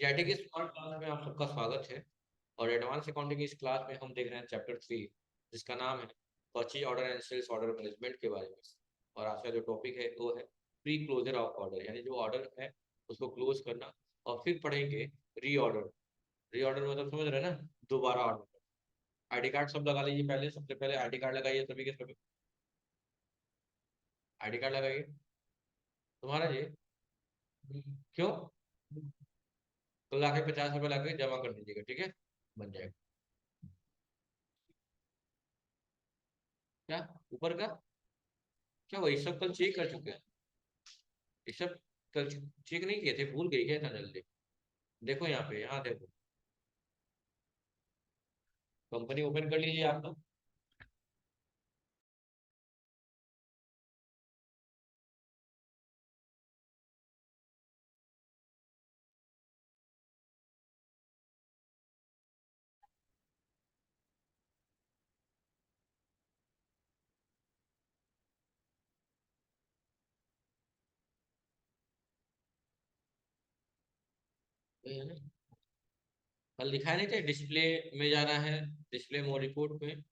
GIT की smart class में आप सबका स्वागत है। और एडवांस अकाउंटिंग की इस क्लास में हम देख रहे हैं चैप्टर 3, जिसका नाम है purchase order and sales order management के बारे में। और आज का जो टॉपिक है वो है प्री क्लोजर ऑफ ऑर्डर, यानी जो ऑर्डर है उसको क्लोज करना। और फिर पढ़ेंगे री ऑर्डर। री ऑर्डर मतलब समझ रहे हैं ना, दोबारा ऑर्डर। आईडी कार्ड सब लगा लीजिए, पहले सबसे पहले आईडी कार्ड लगाइए सभी के सभी। आईडी कार्ड लगाइए तुम्हारा जी। क्यों? तो लाके 50 रुपये लाके जमा कर दीजिएगा, ठीक है, बन जाएगा। क्या ऊपर का? क्या वही सब कल चेक कर चुके हैं? ये सब कल चेक नहीं किए थे, भूल गई क्या इतना जल्दी? देखो यहाँ पे, यहाँ देखो, कंपनी ओपन कर लीजिए आप लोग। वही है ना, कल दिखाया नहीं था डिस्प्ले में जाना है, डिस्प्ले मोड रिपोर्ट में,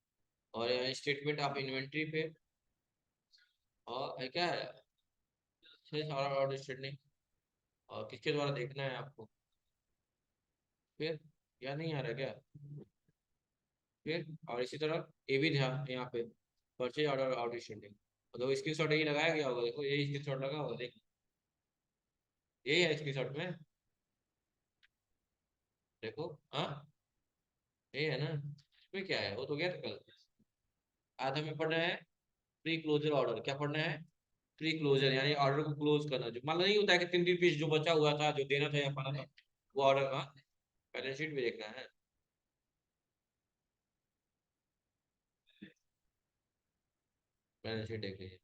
और स्टेटमेंट ऑफ इन्वेंट्री पे। और क्या है, और स्टेटमेंट, और किसके द्वारा देखना है आपको? फिर या नहीं आ रहा क्या? फिर और इसी तरह ये भी ध्यान यहाँ पे, परचेज ऑर्डर आउटस्टैंडिंग। तो स्क्रीन शॉट यही लगाया गया होगा, देखो यही स्क्रीन शॉट लगा होगा, देख यही है स्क्रीन शॉट में, देखो। हाँ, यही है ना, इसमें क्या है, वो तो गया था कल। आज हमें पढ़ना है प्री क्लोजर ऑर्डर। क्या पढ़ना है? प्री क्लोजर, यानी ऑर्डर को क्लोज करना। जो मान लो नहीं होता है कि 3 दिन पीस जो बचा हुआ था, जो देना था या पाना था, वो ऑर्डर का बैलेंस शीट भी देखना है। बैलेंस शीट देख लीजिए,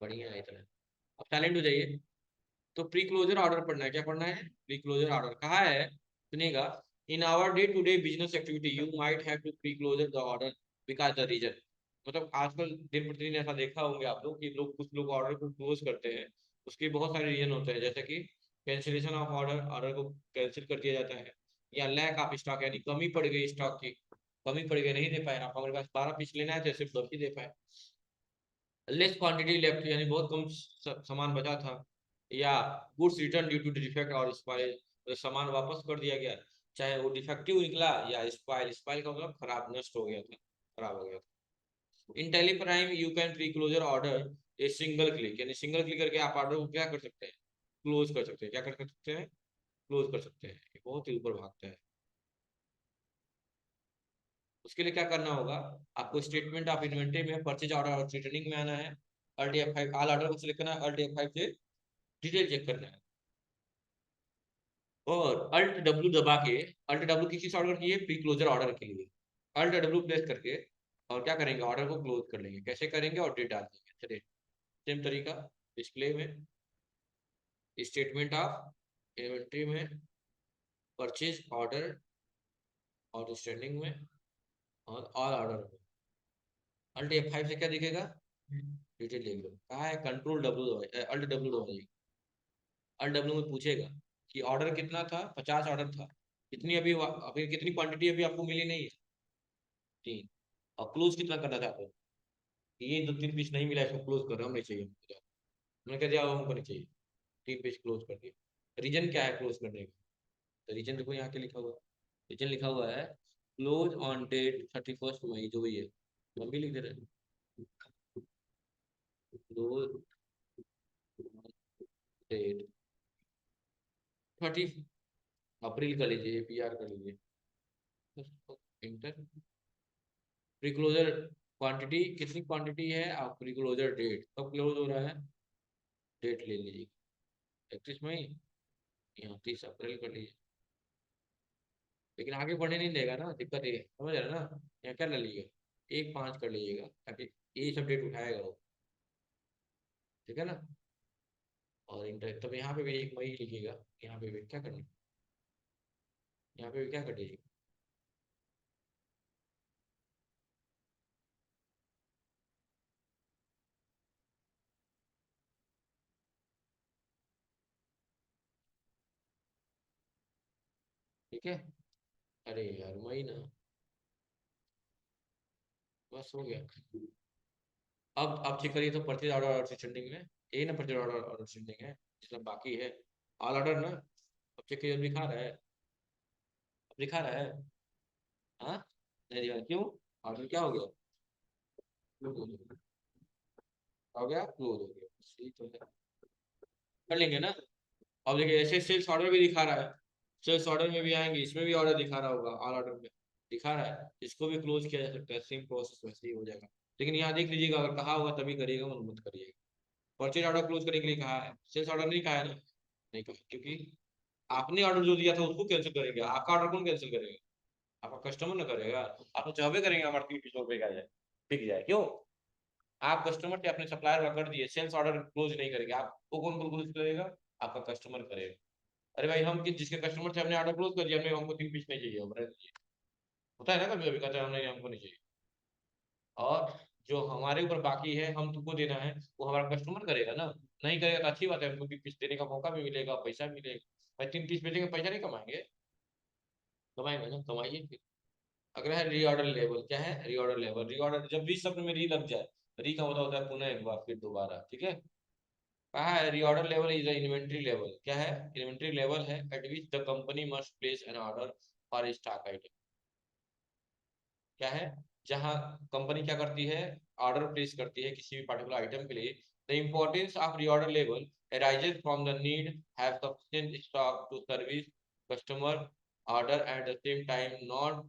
बढ़िया है इतना। अब साइलेंट हो जाइए। तो प्री क्लोजर ऑर्डर पढ़ना है। क्या पढ़ना है? प्री क्लोजर ऑर्डर कहाँ है, सुनिएगा। In our day to day business activity you might have to pre closure the order because the reason. मतलब आजकल दिन प्रतिदिन ऐसा देखा होंगे आप लोग कि लोग, कुछ लोग ऑर्डर को क्लोज करते हैं। उसके बहुत सारे रीजन होते हैं, जैसे कि कैंसिलेशन ऑफ ऑर्डर, ऑर्डर को कैंसिल कर दिया जाता है, या लैक ऑफ स्टॉक, यानी कमी पड़ गई स्टॉक की, कमी पड़ गई, नहीं दे पाए आप, हमारे पास 12 पीस लेना है तो सिर्फ 10 ही दे पाए। लेस क्वांटिटी लेफ्ट, यानी बहुत कम सामान बचा था, या goods return due to defect और स्पाइल, तो सामान वापस कर दिया गया, चाहे वो डिफेक्टिव निकला या स्पाइल। स्पाइल का मतलब खराब, नष्ट हो गया था, खराब हो गया था। In tele prime you can pre closure order a single click, यानी सिंगल क्लिक करके आप ऑर्डर को क्या कर सकते हैं, क्लोज कर सकते हैं। क्या कर सकते हैं? क्लोज कर सकते हैं। ये बहुत ही ऊपर भागता है। उसके लिए क्या करना होगा, आपको स्टेटमेंट ऑफ इन्वेंटरी में परचेज ऑर्डर और रिटर्निंग में आना है। अल्ट F5 ऑल ऑर्डर को सिलेक्ट करना है, अल्ट F5 से डिटेल चेक करना है, और अल्ट डब्ल्यू दबा के, अल्ट डब्ल्यू किस चीज ऑर्डर की है, प्री क्लोजर ऑर्डर के लिए। अल्ट डब्ल्यू प्रेस करके और क्या करेंगे, ऑर्डर को क्लोज कर लेंगे। कैसे करेंगे? और डेट डाल देंगे। चलिए, सेम तरीका, डिस्प्ले में, स्टेटमेंट ऑफ इन्वेंट्री में, परचेज ऑर्डर और स्टैंडिंग में, और ऑल ऑर्डर में। अल्ट F5 से क्या दिखेगा, डिटेल देख लो। कहाँ है, कंट्रोल डब्ल्यू दबाइए, अल्ट डब्ल्यू दबाइए। अल्ट डब्ल्यू में पूछेगा कि ऑर्डर कितना था, 50 ऑर्डर था, कितनी अभी, अभी कितनी क्वांटिटी अभी आपको मिली नहीं है, 3। और क्लोज कितना करना चाहते हो? ये 2-3 पीस नहीं मिला, इसको क्लोज कर रहा हूँ, नहीं चाहिए मुझे। मैंने कह दिया हमको नहीं चाहिए, 3 पीस क्लोज कर दिया। रीजन क्या है क्लोज करने का? तो रीजन देखो यहाँ के लिखा हुआ है, रीजन लिखा हुआ है क्लोज ऑन डेट 31 मई, जो भी है, हम भी लिख दे रहे हैं, क्लोज डेट 30 अप्रैल कर लीजिए, PR कर लीजिए, इंटर। प्री क्लोजर क्वांटिटी कितनी क्वांटिटी है, आप प्री क्लोजर डेट कब क्लोज हो रहा है, डेट ले लीजिए, 31 मई, यहाँ 30 अप्रैल कर लीजिए। लेकिन आगे बढ़ने नहीं देगा ना, दिक्कत ये है, समझ रहे हैं ना। यहाँ क्या ले लीजिएगा, 1/5 कर लीजिएगा, ताकि ये सब डेट उठाएगा वो, ठीक है ना। और इंटर तब यहाँ पे भी 1 मई लिखिएगा, यहाँ पे भी क्या करना, यहाँ पे भी क्या कर दीजिएगा। ठीक है। अरे यार वही ना, बस हो गया। अब चेक करिए तो परचेज ऑर्डर और असेंडिंग में यही ना, परचेज ऑर्डर और असेंडिंग है जितना बाकी है, ऑल ऑर्डर ना। अब चेक करिए, अब दिखा रहा है, अब दिखा रहा है। हाँ, नहीं दिखा, क्यों? ऑर्डर क्या हो गया? क्लोज हो गया, क्लोज हो गया, सही तो है। कर लेंगे ना। अब देखिए ऐसे सेल्स ऑर्डर भी दिखा रहा है, सेल्स ऑर्डर में भी आएंगे, इसमें भी ऑर्डर दिखा रहा होगा, ऑल ऑर्डर में दिखा रहा है, इसको भी क्लोज किया जा सकता है, सेम प्रोसेस वैसे ही हो जाएगा। लेकिन यहाँ देख लीजिएगा, अगर कहा होगा तभी करिएगा, वरना मत करिएगा। परचेज ऑर्डर क्लोज करने के लिए कहा है, सेल्स ऑर्डर नहीं कहा है ना, नहीं कहा, क्योंकि आपने ऑर्डर जो दिया था उसको कैंसिल करेंगे, आपका ऑर्डर कौन कैंसिल करेगा? आपका कस्टमर ना करेगा। आप तो चाहबे करेंगे हमारे 300 रुपये का जाए, बिक जाए, क्यों? आप कस्टमर से अपने सप्लायर का कर दिए, सेल्स ऑर्डर क्लोज नहीं करेंगे, आपको कौन क्लोज करेगा? आपका कस्टमर करेगा। अरे भाई, हम जिसके कस्टमर से हमने ऑर्डर क्लोज कर दिया, हमने, हमको 3 पीस नहीं चाहिए, अब रह दीजिए। होता है ना, कभी कभी कहते हैं हमने, हमको नहीं चाहिए। और जो हमारे ऊपर बाकी है, हम तुमको देना है, वो हमारा कस्टमर करेगा ना। नहीं करेगा तो अच्छी बात है, हमको 3 पीस देने का मौका भी मिलेगा, पैसा भी मिलेगा। भाई 3 पीस बेचेंगे, पैसा नहीं कमाएंगे? कमाएंगे ना, कमाइए फिर। अगला है रीऑर्डर लेवल, क्या है रीऑर्डर लेवल? रीऑर्डर जब भी शब्द में री लग जाए, री का मतलब होता है पुनः एक बार, फिर दोबारा, ठीक है। कहा है reorder level is inventory level, क्या है? इन्वेंट्री लेवल है eight which the company must place N order for stock item. क्या है? जहां कंपनी क्या करती है, ऑर्डर प्लेस करती है किसी भी पर्टिकुलर आइटम के लिए। The importance of reorder level arises from the need have sufficient stock to service customer order at the same time, not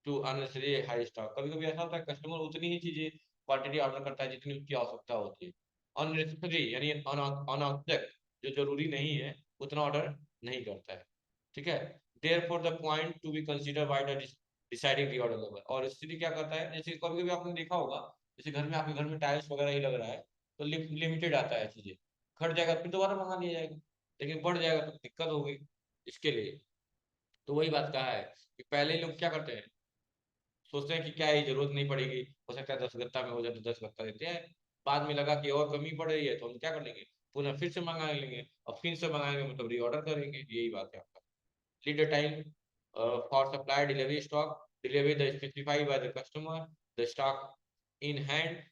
to unnecessary high stock. कभी कभी ऐसा होता है, कस्टमर उतनी ही चीजें क्वांटिटी ऑर्डर करता है जितनी उसकी आवश्यकता होती है। अननेसेसरी यानी अनावश्यक, जो जरूरी नहीं है, उतना ऑर्डर नहीं करता है, ठीक है। Therefore the point to be consider by the deciding the order level. और इसलिए क्या करता है, जैसे कभी कभी आपने देखा होगा, जैसे घर में, आपके घर में टाइल्स वगैरह ही लग रहा है, तो लिमिटेड आता है चीजें, घट जाएगा फिर दोबारा मंगा लिया जाएगा, लेकिन बढ़ जाएगा तो दिक्कत होगी इसके लिए। तो वही बात कहा है कि पहले लोग क्या करते हैं, सोचते हैं कि क्या ये जरूरत नहीं पड़ेगी, हो सकता है 10 गत्ता में हो जाए तो 10 गत्ता देते हैं। बाद में लगा कि और कमी पड़ रही है तो हम क्या कर लेंगे, पुनः फिर से मंगा लेंगे, और फिर से मंगाएंगे मतलब रीऑर्डर करेंगे, यही बात है आपका। Lead time for supply delivery stock, delivery the specified by the customer, the stock in hand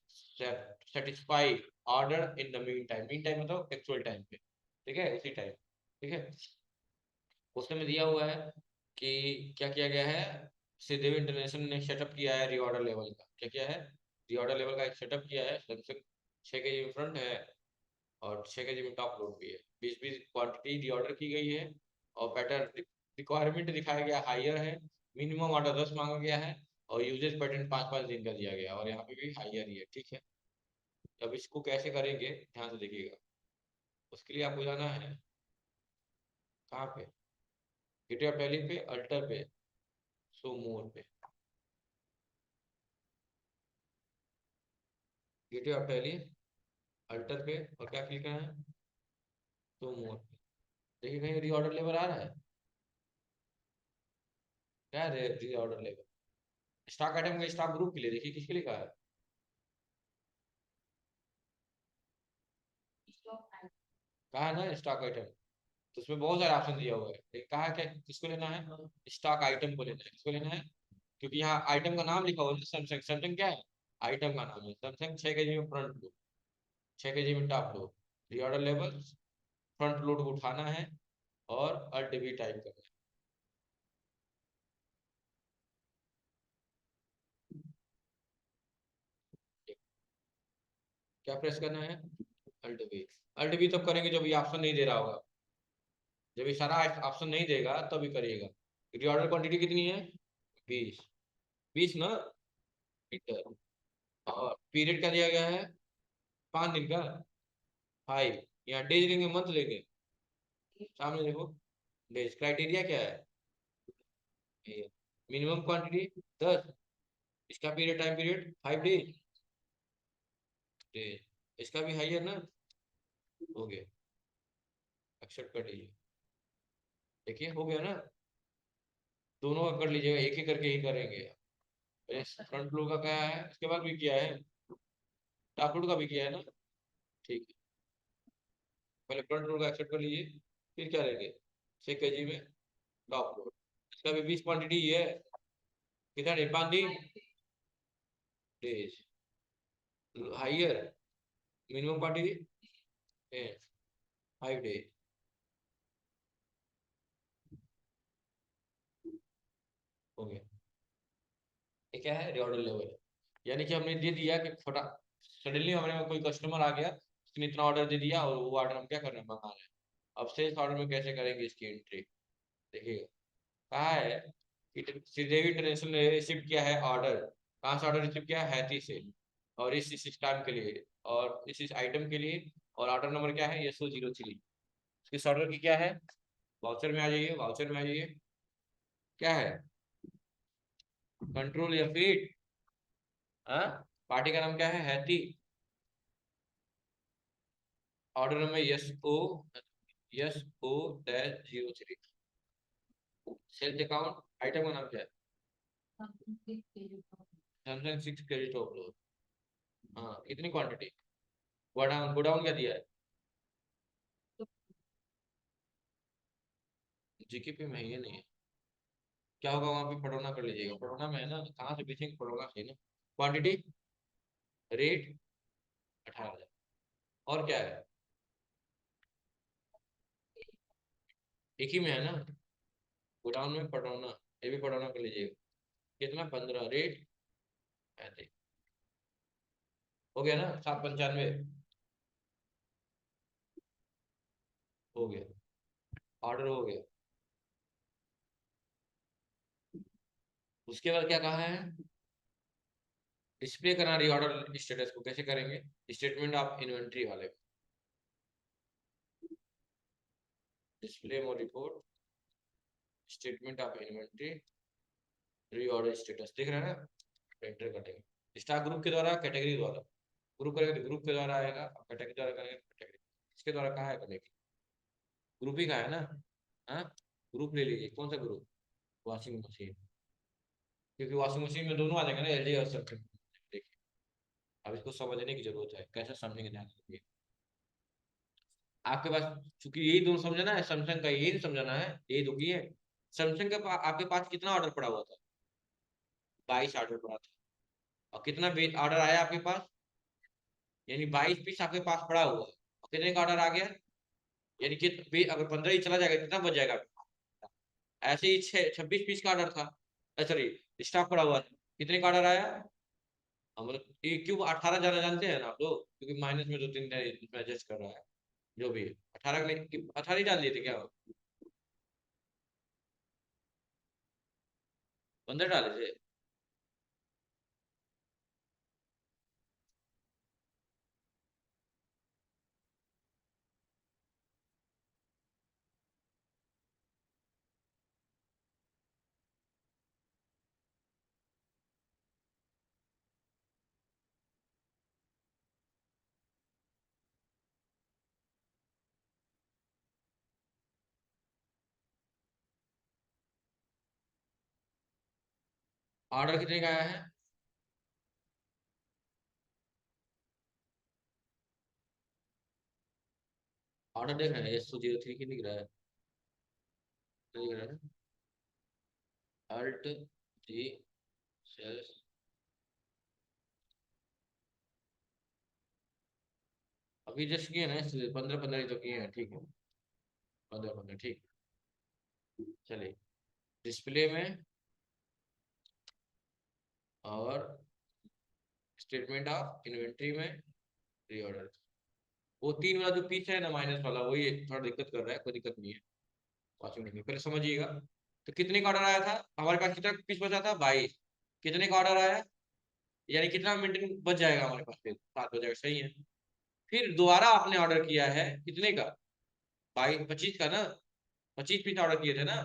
satisfy order in the mean time मतलब एक्चुअल टाइम पे, ठीक है, उसी टाइम, ठीक है। उसमें में दिया हुआ है कि क्या किया गया है, श्रीदेव इंटरनेशनल ने सेटअप किया है रीऑर्डर लेवल का, क्या किया है, रीऑर्डर लेवल का एक सेटअप किया है। लगभग 6 kg में फ्रंट है, और 6 kg में टॉप लोड भी है, 20-20 क्वांटिटी रीऑर्डर की गई है। और पैटर्न रिक्वायरमेंट दिखाया गया हाइयर है, मिनिमम ऑर्डर 10 मांगा गया है, और यूजेज पैटर्न 5-5 दिन का दिया गया है, और यहाँ पे भी हाइयर ही है, ठीक है। अब इसको कैसे करेंगे, ध्यान से देखिएगा। उसके लिए आपको जाना है कहाँ पे, गेटवे ऑफ दिल्ली पे, अल्टर पे, सो मोर पे, गेटवे ऑफ दिल्ली, अल्टर पे, और क्या क्लिक करना है, सो मोर पे। देखिए कहीं रीऑर्डर लेवल आ रहा है, क्या है रीऑर्डर लेवल? स्टॉक आइटम का स्टॉक ग्रुप के लिए देखिए किसके लिए कहा है, कहा है ना स्टॉक आइटम। तो उसमें बहुत सारे ऑप्शन दिया हुआ है, कहा है क्या किसको लेना है, स्टॉक आइटम को लेना है, किसको लेना है? क्योंकि यहाँ आइटम का नाम लिखा हुआ है सैमसंग, सैमसंग क्या है, आइटम का नाम है सैमसंग। 6 kg में फ्रंट लो, 6 kg में टॉप लो, रीऑर्डर लेवल, फ्रंट लोड को उठाना है, और अल्ट भी टाइप करना है। क्या प्रेस करना है, अल्ट बी। अल्ट बी तब करेंगे जब ये ऑप्शन नहीं दे रहा होगा, जब ये सारा ऑप्शन नहीं देगा तभी करिएगा। रीऑर्डर क्वांटिटी कितनी है, 20, 20 ना मीटर। और पीरियड क्या दिया गया है, 5 दिन का, 5। यहाँ डेज लेंगे मंथ लेंगे, सामने देखो, डेज। क्राइटेरिया क्या है, मिनिमम क्वांटिटी 10, इसका period, time period 5 days, days. इसका भी हाई है ना, हो गया, एक्सेप्ट कर लीजिए। देखिए हो गया ना, दोनों का कर लीजिएगा, एक ही करके ही करेंगे। फ्रंट फ्लोर का क्या है, इसके बाद भी किया है, टॉप फ्लोर का भी किया है ना, ठीक है। पहले फ्रंट फ्लोर का एक्सेप्ट कर लीजिए, फिर क्या लेंगे, 6 kg में टॉप लोड, इसका भी 20 क्वांटिटी ये है, कितना डे, 5 दिन days, higher minimum quantity 5 day, हो गया। ये क्या है, रिऑर्डर लेवल, यानी कि हमने दे दिया कि फटा सडनली हमारे कोई कस्टमर आ गया, उसने इतना ऑर्डर दे दिया और वो ऑर्डर हम क्या कर रहे हैं, मंगा रहे हैं। अब सेल्स ऑर्डर में कैसे करेंगे इसकी एंट्री, देखिएगा कहा है कि श्रीदेवी इंटरनेशनल ने रिसीव किया है ऑर्डर, कहाँ से ऑर्डर रिसीव किया है, हैती से, और इस टाइम के लिए और इस आइटम के लिए, और ऑर्डर नंबर क्या है, SO03। इस ऑर्डर की क्या है, वाउचर में आ जाइए, वाउचर में आ जाइए, क्या है, कंट्रोल या फीड, हाँ, पार्टी का नाम क्या है, हैती, order number SO-03, sales account, item का नाम क्या है, सैमसंग 6 kg टॉप लोड, हाँ, कितनी क्वांटिटी, गोडाउन, गोडाउन क्या दिया है, जीकेपी में है, ये नहीं है, क्या होगा वहां पे, पढ़ोना कर लीजिएगा, पढ़ोना में है ना, कहाँ से बेचेंगे, पढ़ोना सही ना, क्वांटिटी, रेट 18,000, और क्या है, एक ही में है ना, गोडाउन में पढ़ोना, ये भी पढ़ोना कर लीजिएगा, कितना, 15, रेट 35, हो गया ना, 795, हो गया, ऑर्डर हो गया। उसके बाद क्या कहा है, डिस्प्ले करना रही ऑर्डर स्टेटस को, कैसे करेंगे, स्टेटमेंट ऑफ इन्वेंट्री वाले, display mode report, statement of inventory, reorder status, देख रहे हैं ना, एंटर करेंगे, स्टॉक ग्रुप के द्वारा, कैटेगरी द्वारा, ग्रुप करेंगे तो ग्रुप के द्वारा आएगा, कैटेगरी द्वारा करेंगे कैटेगरी, इसके द्वारा कहाँ है करेंगे, ग्रुप ही का है ना, हाँ, ग्रुप ले लीजिए, कौन सा ग्रुप, वॉशिंग मशीन, क्योंकि वॉशिंग मशीन में दोनों आ जाएंगे ना, LG और सैमसंग, देखिए अब इसको समझने की जरूरत है, कैसे समझेंगे ध्यान रखिए, आपके पास, चूंकि यही दोनों समझना है, सैमसंग का यही समझना है, यही दो की है, सैमसंग का आपके पास कितना ऑर्डर पड़ा हुआ था, 22 ऑर्डर पड़ा था, और कितना ऑर्डर आया आपके पास, यानी 22 पीस आपके पास पड़ा हुआ है, और कितने का ऑर्डर आ गया, यानी कि अगर 15 ही चला जाएगा कितना बच जाएगा, ऐसे ही 26 पीस का ऑर्डर था, सॉरी, स्टॉक पड़ा हुआ था, कितने का ऑर्डर आया, मतलब ये क्यों 18 जाना जानते हैं ना आप लोग, क्योंकि माइनस में 2-3 इसमें एडजस्ट कर रहा है, जो भी है 18 के लिए 18 ही डाल दिए थे क्या, 15 डाले थे, ऑर्डर कितने का आया है, ऑर्डर देख रहे हैं, SO03 की दिख रहा है, दिख रहा है, अल्ट जी सेल्स, अभी जस्ट किए ना, 15-15 तो किए हैं, ठीक है, 15-15 ठीक, चलिए, डिस्प्ले में और स्टेटमेंट ऑफ इन्वेंट्री में, रीऑर्डर, वो 3 वाला जो पीस है ना, माइनस वाला, वही थोड़ा दिक्कत कर रहा है, कोई दिक्कत नहीं है, वॉशिंग मशीन पहले समझिएगा, तो कितने का ऑर्डर आया था, हमारे पास कितना पीस बचा था, 22, कितने का ऑर्डर आया, यानी कितना मेंटेन बच जाएगा हमारे पास, फिर 7 बच जाएगा, सही है, फिर दोबारा आपने ऑर्डर किया है कितने का, 25 का ना, 25 पीस ऑर्डर किए थे ना,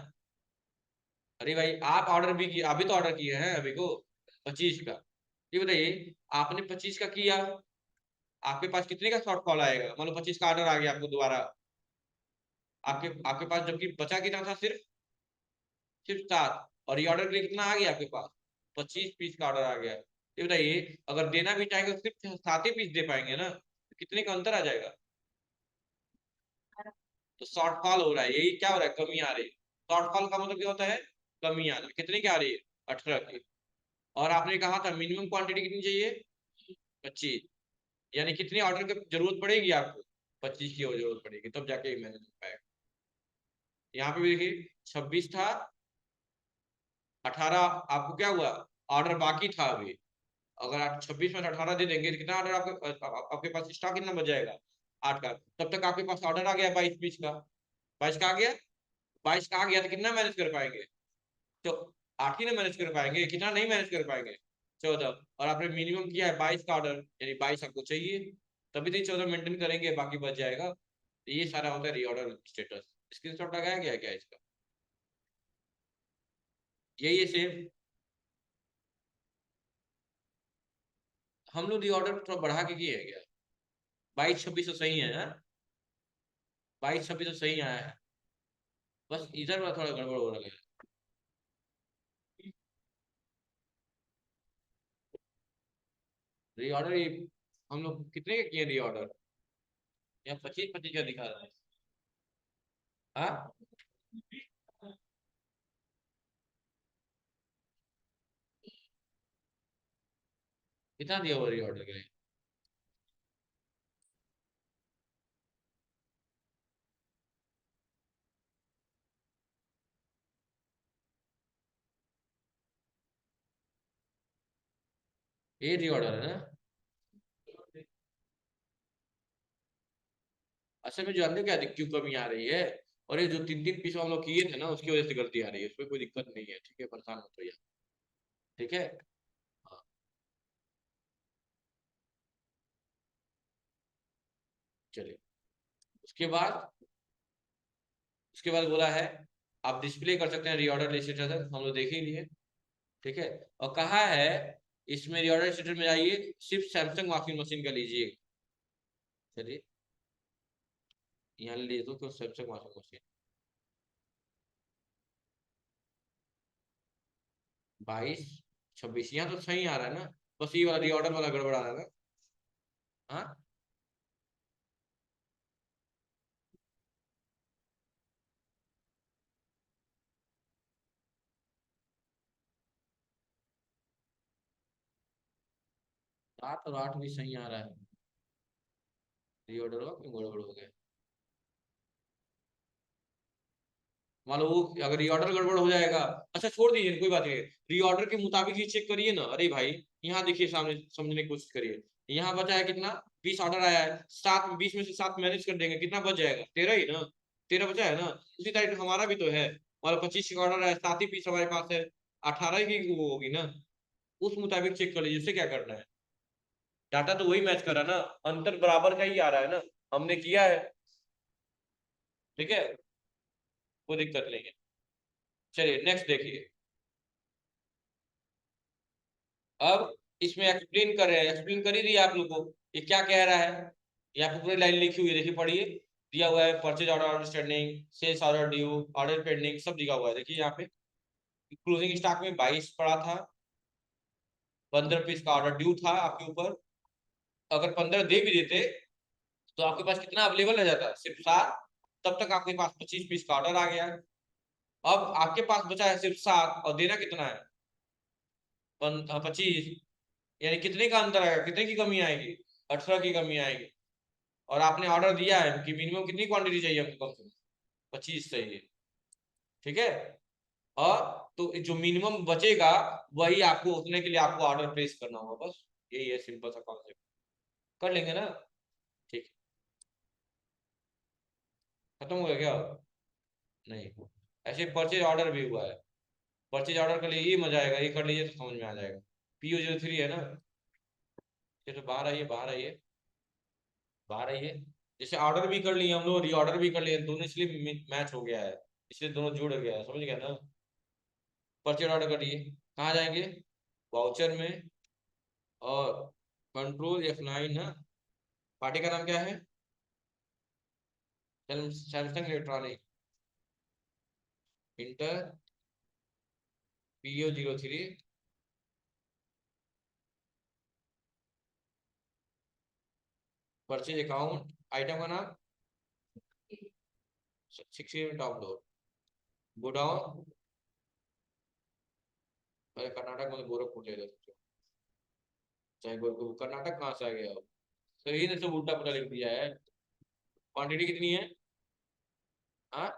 अरे भाई आप ऑर्डर भी किए, अभी तो ऑर्डर किए हैं अभी को, 25 का, ये बताइए, आपने 25 का किया, आपके पास कितने का शॉर्टफॉल आएगा, मतलब 25 का ऑर्डर आ गया आपको दोबारा, आपके आपके पास जबकि बचा कितना था, सिर्फ सिर्फ 7, और ये ऑर्डर के लिए कितना आ गया आपके पास, 25 पीस का ऑर्डर आ गया, ये बताइए, अगर देना भी चाहेगा तो सिर्फ 7 ही पीस दे पाएंगे ना, तो कितने का अंतर आ जाएगा, तो शॉर्टफॉल हो रहा है, यही क्या हो रहा है, कमी आ रही है, शॉर्टफॉल का मतलब क्या होता है, कमी आना। कितनी की आ रही है, 18 की। और आपने कहा था मिनिमम क्वांटिटी कितनी चाहिए, 25। यानी कितनी ऑर्डर की जरूरत पड़ेगी आपको, 25 की और जरूरत पड़ेगी, तब जाके मैनेज हो पाएगा। यहाँ पे भी देखिए 26 था, 18 आपको क्या हुआ, ऑर्डर बाकी था अभी। अगर आप 26 में 18 दे देंगे तो कितना ऑर्डर आपके पास स्टॉक कितना बच जाएगा, 8 का। तब तक आपके पास ऑर्डर आ गया 22 20 का, 22 का आ गया। 22 का आ गया तो कितना मैनेज कर पाएंगे, तो 8 ही ना मैनेज कर पाएंगे, कितना नहीं मैनेज कर पाएंगे, 14। और आपने मिनिमम किया है 22 का ऑर्डर, यानी 22 आपको चाहिए, तभी तो 14 मेंटेन करेंगे, बाकी बच जाएगा। तो ये सारा होता है रीऑर्डर स्टेटस। स्क्रीनशॉट लगाया गया है क्या इसका, यही है सेम। हम लोग रीऑर्डर थोड़ा बढ़ा के किए है क्या, 22 26 तो सही है, 22 26 तो सही आया है, बस इधर में थोड़ा गड़बड़ हो रहा है। रीऑर्डर हम लोग कितने के किए रीऑर्डर, यहाँ 25 25 का दिखा रहा है। हाँ, कितना दिया हुआ रीऑर्डर के लिए, ये रीऑर्डर है ना। असल में जानते हो क्या क्यों कमी आ रही है, और ये जो 3 3 पीस हम लोग किए थे ना, उसकी वजह से गलती आ रही है, उसमें कोई दिक्कत नहीं है, ठीक है, परेशान मत होइए। ठीक है। हाँ, चलिए। उसके बाद उसके बाद बोला है आप डिस्प्ले कर सकते हैं रीऑर्डर लिस्ट, हम लोग देख ही लिए। ठीक है। और कहा है इसमें रीऑर्डर स्टेटस में जाइए, सिर्फ सैमसंग वॉशिंग मशीन का लीजिए। चलिए, यहाँ ले लीजिए, तो क्यों सैमसंग वॉशिंग मशीन, 22 26 यहाँ तो सही आ रहा है ना, बस ये वाला रीऑर्डर वाला गड़बड़ आ रहा है ना। हाँ, 7 और 8 भी सही आ रहा है, रीऑर्डर हुआ क्यों गड़बड़ हो गया। मान लो वो अगर रीऑर्डर गड़बड़ हो जाएगा, अच्छा छोड़ दीजिए कोई बात नहीं, रीऑर्डर के मुताबिक ही चेक करिए ना। अरे भाई, यहाँ देखिए सामने, समझने की कोशिश करिए। यहाँ बचा है कितना, 20 ऑर्डर आया है, 7 20 में से 7 मैनेज कर देंगे, कितना बच जाएगा, 13 ही ना, 13 बचा है ना। उसी तरह हमारा भी तो है, मतलब 25 का ऑर्डर है, 7 ही पीस हमारे पास है, 18 की वो होगी ना, उस मुताबिक चेक कर लीजिए, उससे क्या करना है। डाटा तो वही मैच कर रहा है ना, अंतर बराबर का ही आ रहा है ना, हमने किया है। ठीक है, कोई दिक्कत नहीं है। चलिए नेक्स्ट देखिए। अब इसमें एक्सप्लेन कर रहे हैं, एक्सप्लेन कर ही दिया आप लोग को, ये क्या कह रहा है। यहाँ पे पूरी लाइन लिखी हुई है, देखिए पढ़िए। दिया हुआ है purchase order understanding, sales order due, order pending, सब दिया हुआ है, देखिए यहाँ पे। क्लोजिंग स्टॉक में 22 पड़ा था, 15 पीस का ऑर्डर ड्यू था आपके ऊपर। अगर 15 दे भी देते तो आपके पास कितना अवेलेबल रह जाता, सिर्फ 7। तब तक आपके पास 25 पीस का ऑर्डर आ गया। अब आपके पास बचा है सिर्फ 7, और देना कितना है, 25। यानी कितने का अंतर आएगा, कितने की कमी आएगी, 18 की कमी आएगी। और आपने ऑर्डर दिया है कि मिनिमम कितनी क्वांटिटी चाहिए आपको, कम से कम 25 चाहिए। ठीक है। और तो जो मिनिमम बचेगा, वही आपको उतने के लिए आपको ऑर्डर प्लेस करना होगा, बस यही है सिंपल सा कॉन्सेप्ट। कर लेंगे ना। ठीक है। खत्म हो गया क्या, नहीं, ऐसे परचेज ऑर्डर भी हुआ है। परचेज ऑर्डर के लिए ये मजा आएगा, ये कर लीजिए तो समझ में आ जाएगा। PO03 है ना। चलो बाहर आइए, बाहर आइए, बाहर आइए। जैसे ऑर्डर भी कर लिए हम लोग, रीऑर्डर भी कर लिए, दोनों इसलिए मैच हो गया है, इसलिए दोनों जुड़ गया है, समझ गया ना। परचेज ऑर्डर कर लिए, कहाँ जाएंगे, वाउचर में, और Ctrl F9 ना। पार्टी का नाम क्या है, Samsung electronic, inter PO03। Purchase account, item का नाम 6 टॉप लोड। गोडाउन, अरे कर्नाटक में तो गोरखपुर ले रहे, चाहे गोरखपुर, कर्नाटक कहाँ से आ गया? तो यही ने सब उल्टा पुल्टा लिख दिया है। क्वांटिटी कितनी है? हाँ,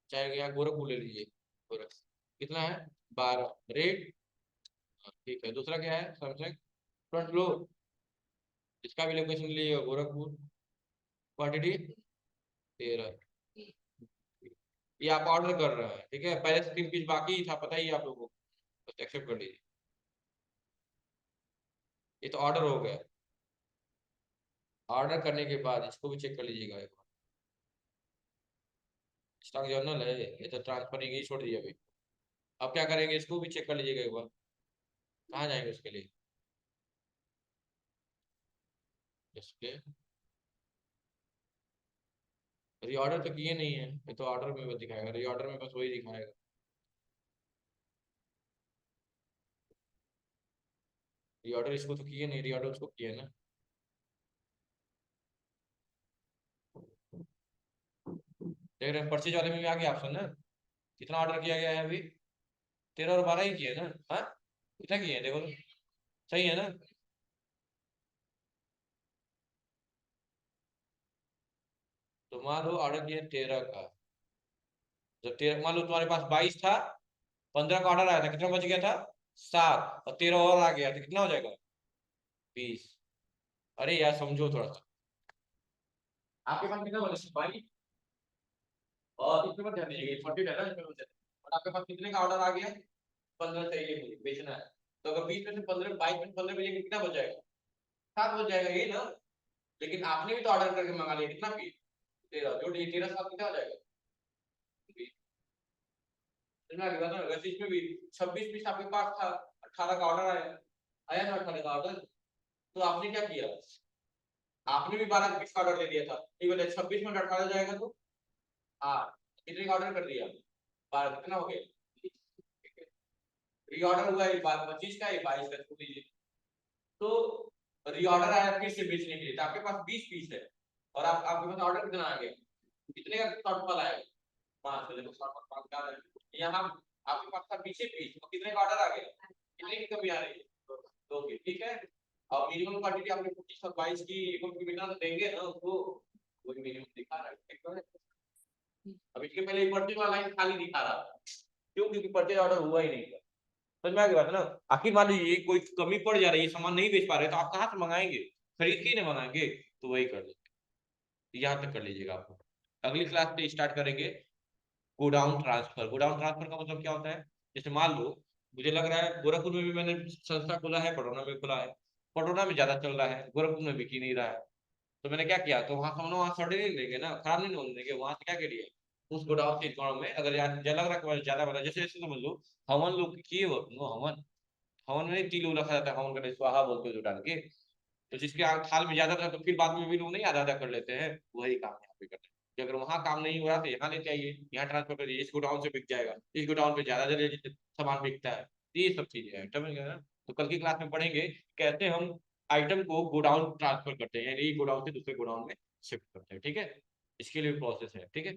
चाहे यहाँ गोरखपुर ले लीजिए, गोरख कितना है? 12 रेट। ठीक है, दूसरा क्या है? सैमसंग फ्रंट लो, इसका भी लोकेशन लीजिएगा गोरखपुर, क्वांटिटी 13। ये आप ऑर्डर कर रहे हैं, ठीक है, पहले से 3 पीस बाकी ही था, पता ही है आप लोगों को, बस एक्सेप्ट कर लीजिए। ये तो ऑर्डर हो गया। ऑर्डर करने के बाद इसको भी चेक कर लीजिएगा एक बार। स्टॉक जर्नल है ये, तो ट्रांसफरिंग ही छोड़ दिया अभी। अब क्या करेंगे, इसको भी चेक कर लीजिएगा एक बार। कहाँ जाएंगे उसके लिए? डिस्प्ले, रीऑर्डर तो किए नहीं है, ये तो ऑर्डर में बस दिखाएगा, रीऑर्डर में बस वही दिखाएगा। रीऑर्डर इसको तो किए नहीं, रीऑर्डर उसको किए ना। देख रहे हैं परचेज वाले में भी आ गया ऑप्शन ना, कितना ऑर्डर किया गया है अभी? 13 और 12 ही किए ना। हाँ, कितना किए हैं देखो तो, सही है ना? तो मान लो ऑर्डर किए 13 का, जब 13 मान लो तुम्हारे पास 22 था, 15 का ऑर्डर आया था, कितना बच गया था? 7, और 13 और आ गया तो कितना हो जाएगा? 20। अरे यार समझो थोड़ा सा, आपके पास कितना बचा? 22, और इसके बाद ध्यान दीजिए 40 है ना इसमें बचा, और आपके पास कितने का ऑर्डर आ गया? 15 चाहिए मुझे बेचना है। तो अगर 20 में से 15, 22 में से 15 बेचेंगे कितना बच जाएगा? 7 बच जाएगा, ये ना। लेकिन आपने भी तो ऑर्डर करके मंगा लिया, कितना पीस? 13, जो 13 7 कितना हो जाएगा? 20। समझ में आ गया ना? वैसे इसमें भी 26 पीस आपके पास था, 18 का ऑर्डर आया, आया ना 18 का ऑर्डर, तो आपने क्या किया? आपने भी 12 पीस का ऑर्डर दे दिया था, ये बोले 26 में 18 जाएगा तो 8, कितने का ऑर्डर कर दिया? 12, कितना हो गया? रीऑर्डर हुआ ये 25 का, ये 22 का, छोड़ दीजिए। तो रीऑर्डर आया फिर से बेचने के लिए, तो आपके पास 20 पीस है, और आप आपके पास ऑर्डर कितना आ गया? कितने का शॉर्टफॉल आएगा? 5 का, देखो शॉर्टफॉल 5 का आ रहा है यहाँ। आपके पास था पीछे पीस, तो कितने का ऑर्डर आ गया? कितने की कमी आ रही है? 2 की, ठीक है। और मिनिमम क्वांटिटी आपने 25 और 22 की एक की बिना तो देंगे ना उसको, वही मिनिमम दिखा रहा है, ठीक है। अब इसके पहले परचेज वाला लाइन खाली दिखा रहा था, क्यों? क्योंकि परचेज ऑर्डर हुआ ही नहीं था। समझ में आ गई बात है ना? आखिर मान लीजिए कोई कमी पड़ जा रही है, सामान नहीं बेच पा रहे, तो आप कहाँ से मंगाएंगे? खरीद के ही नहीं मंगाएंगे, तो वही कर लीजिए, यहाँ तक कर लीजिएगा आप। अगली क्लास से स्टार्ट करेंगे गोडाउन ट्रांसफर। गोडाउन ट्रांसफर का मतलब क्या होता है? जैसे मान लो मुझे लग रहा है गोरखपुर में भी मैंने संस्था खोला है, पटौना में खुला है, पटौना में ज्यादा चल रहा है, गोरखपुर में बिक ही नहीं रहा है, तो मैंने क्या किया, तो वहां सामान वहां सड़े नहीं देंगे ना, खराब नहीं होने देंगे, वहां से क्या करिए, उस गोडाउन से इस गोडाउन में अगर लग रहा है ज्यादा बता, जैसे ऐसे समझ लो हवन लोग किए हो तुम, हवन, हवन में तिल उल रखा जाता है, हवन करने स्वाहा बोलते हो जो डाल के, तो जिसके थाल में ज्यादा था तो फिर बाद में भी लोग नहीं आधा आधा कर लेते हैं, वही काम यहाँ पे करते हैं कि अगर वहां काम नहीं हो रहा तो यहाँ लेते आइए, यहाँ ट्रांसफर करिए, इस गोडाउन से बिक जाएगा, इस गोडाउन पे ज्यादा ज्यादा सामान बिकता है, तो ये सब चीजें हैं, समझ गए ना? तो कल की क्लास में पढ़ेंगे कैसे हम आइटम को गोडाउन ट्रांसफर करते हैं, यानी एक गोडाउन से दूसरे गोडाउन में शिफ्ट करते हैं, ठीक है। इसके लिए प्रोसेस है, ठीक है।